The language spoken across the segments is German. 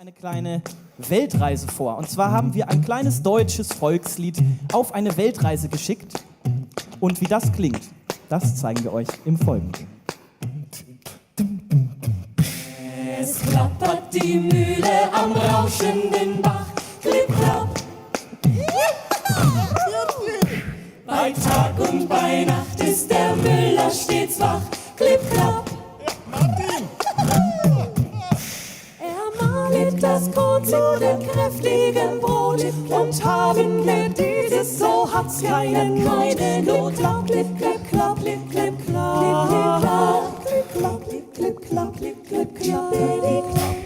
eine kleine Weltreise vor. Und zwar haben wir ein kleines deutsches Volkslied auf eine Weltreise geschickt. Und wie das klingt, das zeigen wir euch im Folgenden. Es klappert die Mühle am rauschenden Bach, klipp, klapp. Bei Tag und bei Nacht ist der Müller stets wach, klipp, klapp. Er malet das Korn zu dem kräftigen Brot und haben wir dieses, so hat's keine Not. Klapp, klipp, klapp, klapp, klipp, klipp, klapp, klipp, klapp, klipp, klipp, klapp, klipp, klipp, klapp, klipp, klapp.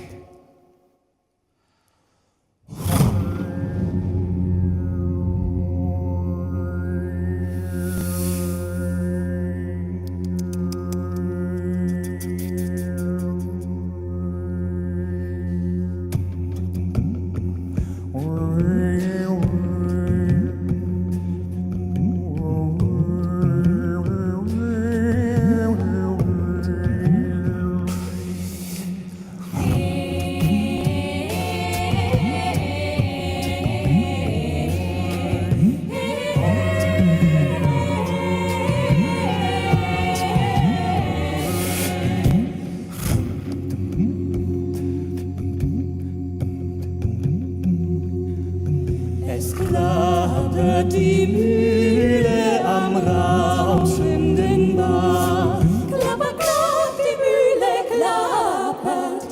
Es klappert die Mühle am rauschenden Bach. Klapper, klapp, die Mühle klappert.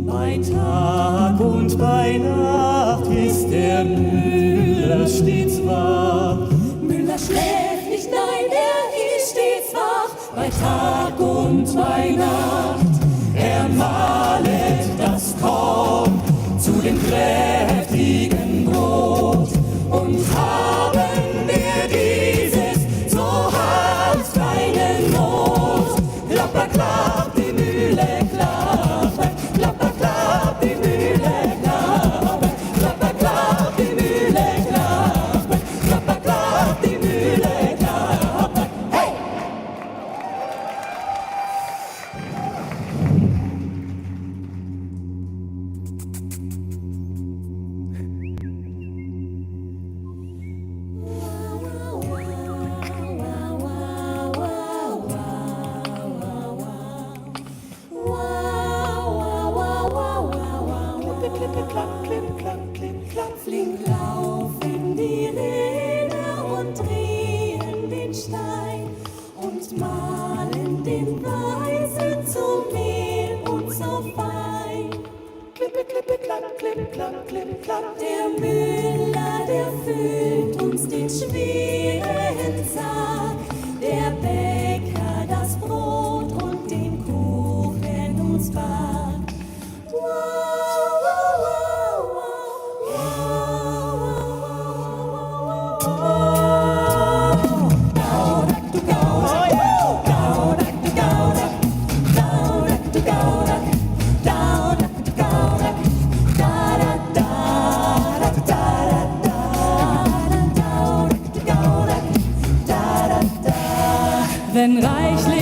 Bei Tag und bei Nacht ist der Müller stets wach. Müller schläft nicht, nein, er ist stets wach. Bei Tag und bei Nacht, er malet das Korn zu dem kräftigen Brot. Und haben wir dieses, so hat's keine Not. Klapper, klapp, die Mühle klappert. Klapper, klapp, die Mühle klappert. Klapper, klapp, die Mühle klappert. Klapper, klapp, die Mühle klappert. Hey! Klapp, klipp, klapp, klipp, klapp, flink laufen die Räder und drehen den Stein und malen den Weißen zum Mehl und so fein. Klippe, klippe, klapp, klipp, klapp, klipp, klapp. Der Müller, der füllt uns den schweren Sack. Der Bäcker das Brot und den Kuchen uns backt. Wenn reichlich